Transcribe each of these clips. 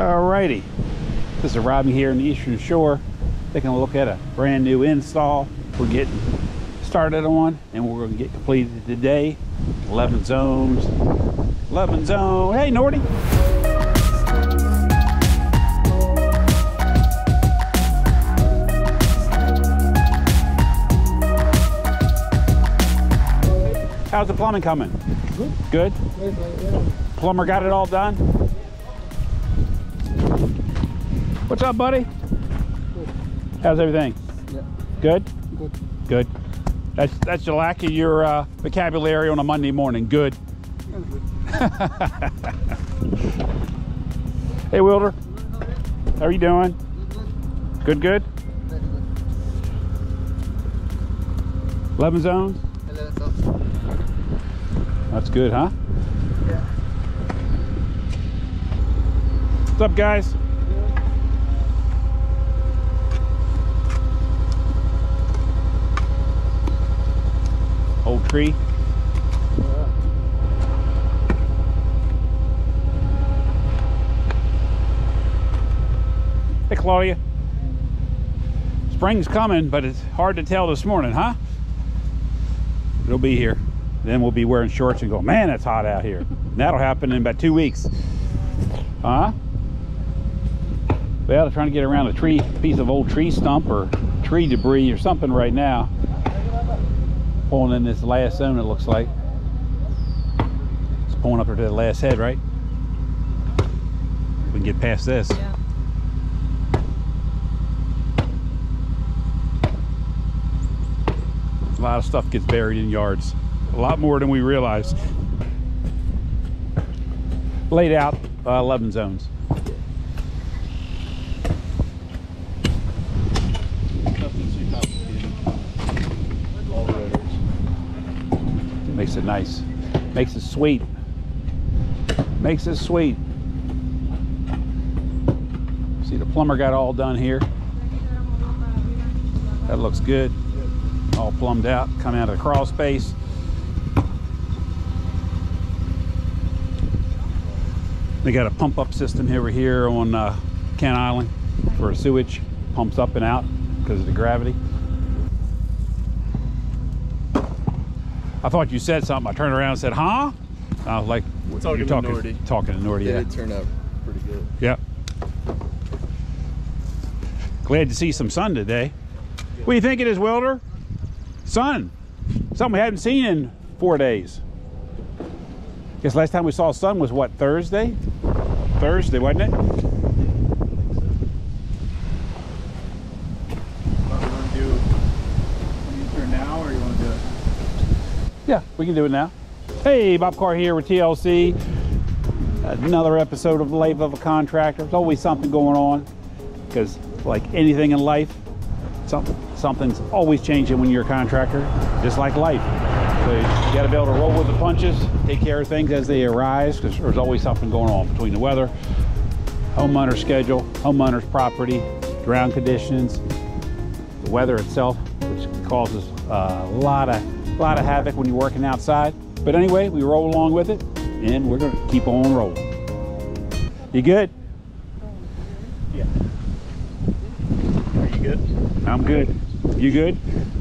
Alrighty, this is Robbie here in the Eastern Shore, taking a look at a brand new install we're getting started on, and we're going to get completed today. 11 zones. 11 zone. Hey, Nordy. How's the plumbing coming? Good. Good? Plumber got it all done? What's up, buddy? Good. How's everything? Yeah. Good? Good. Good. That's the lack of your vocabulary on a Monday morning. Good. Good. Hey, Wilder. How are you doing? Good, good? Very good. 11 zones? 11 zones. That's good, huh? Yeah. What's up, guys? Old tree. Yeah. Hey, Claudia. Spring's coming, but it's hard to tell this morning, huh? It'll be here. Then we'll be wearing shorts and go, man, it's hot out here. That'll happen in about 2 weeks. Huh? Well, they're trying to get around a piece of old tree stump or tree debris or something right now. Pulling in this last zone, it looks like. It's pulling up to the last head, right? We can get past this. Yeah. A lot of stuff gets buried in yards. A lot more than we realize. Laid out 11 zones. Makes it nice. Makes it sweet. Makes it sweet. See, the plumber got all done here. That looks good. All plumbed out, coming out of the crawl space. They got a pump up system over here on Kent Island for sewage. Pumps up and out because of the gravity. I thought you said something. I turned around and said, huh? I was like, Talking to Nordy. Talking to Nordy, yeah. It turned out pretty good. Yeah. Glad to see some sun today. What do you think it is, Wilder? Sun. Something we haven't seen in 4 days. Guess last time we saw sun was what, Thursday? Thursday, wasn't it? What do you want to do? You turn now, or you want to do it? Yeah, we can do it now. Hey, Bob Carr here with TLC. Another episode of the Life of a Contractor. There's always something going on, because like anything in life, something's always changing when you're a contractor, just like life. So you got to be able to roll with the punches, take care of things as they arise, because there's always something going on between the weather, homeowner schedule, homeowner's property, ground conditions, the weather itself, which causes a lot of havoc when you're working outside. But anyway, we roll along with it, and we're going to keep on rolling. You good? Yeah. Are you good? I'm good. You good?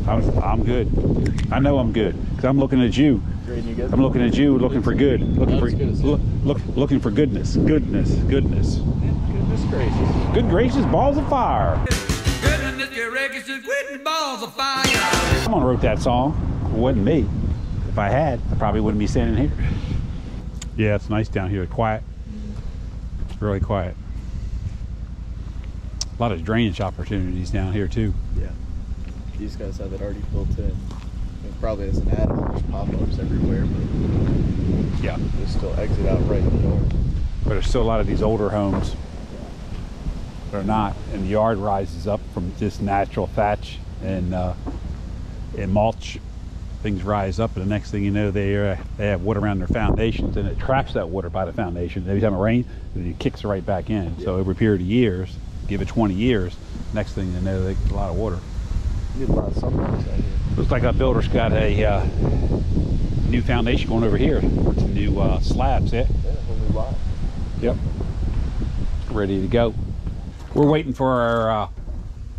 I'm good. I know I'm good, because I'm looking at you. Great, you good? I'm looking at you, looking for good. Looking for goodness. Goodness gracious. Good gracious, balls of fire. Goodness gracious, balls of fire. Someone wrote that song. It wasn't me. If I had, I probably wouldn't be standing here. Yeah, it's nice down here. Quiet. It's really quiet. A lot of drainage opportunities down here too. Yeah. These guys have it already built in. It probably as an add-on, there's pop-ups everywhere, but Yeah. they still exit out right the door. But there's still a lot of these older homes that are not, and the yard rises up from just natural thatch and mulch. Things rise up, and the next thing you know, they have wood around their foundations, and it traps that water by the foundation. Every time it rains, it kicks it right back in. So over a period of years, give it 20 years, next thing you know, they get a lot of water. You need a lot of sunlight out here. Looks like our builder's got a new foundation going over here with some new slabs. Yeah. Yeah, whole new lot. Yep. ready to go. We're waiting for our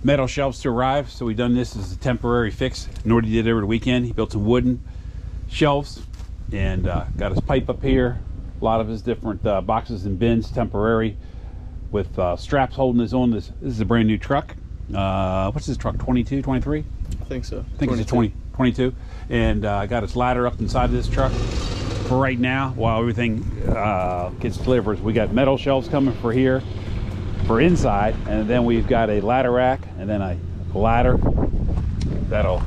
metal shelves to arrive, so we've done this as a temporary fix. Nordy did it over the weekend. He built some wooden shelves and got his pipe up here, a lot of his different boxes and bins, temporary, with straps holding us on. This is a brand new truck. What's this truck, 22, 23? I think so. I think it's a 22. And I got his ladder up inside of this truck. For right now, while everything gets delivered, we got metal shelves coming for here, for inside, and then we've got a ladder rack and then a ladder that'll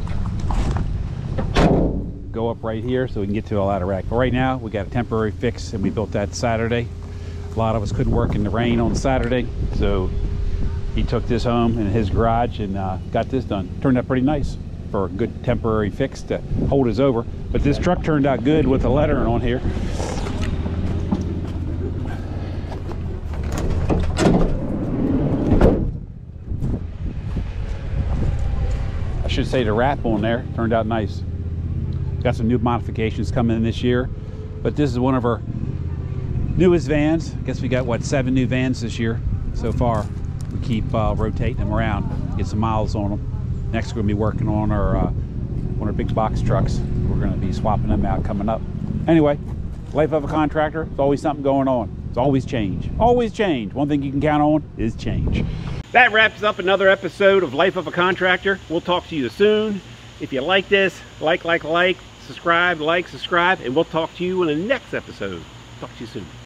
go up right here so we can get to a ladder rack. But right now we got a temporary fix, and we built that Saturday. A lot of us couldn't work in the rain on Saturday, so he took this home in his garage and got this done. Turned out pretty nice for a good temporary fix to hold us over. But this truck turned out good with the lettering on here. I should say the wrap on there turned out nice. Got some new modifications coming in this year, but this is one of our newest vans. I guess we got, what, 7 new vans this year so far. We keep rotating them around, get some miles on them. Next we're going to be working on our one of our big box trucks. We're going to be swapping them out coming up. Anyway, life of a contractor, there's always something going on. It's always change. Always change. One thing you can count on is change. That wraps up another episode of Life of a Contractor. We'll talk to you soon. If you like this, like, subscribe, and we'll talk to you in the next episode. Talk to you soon.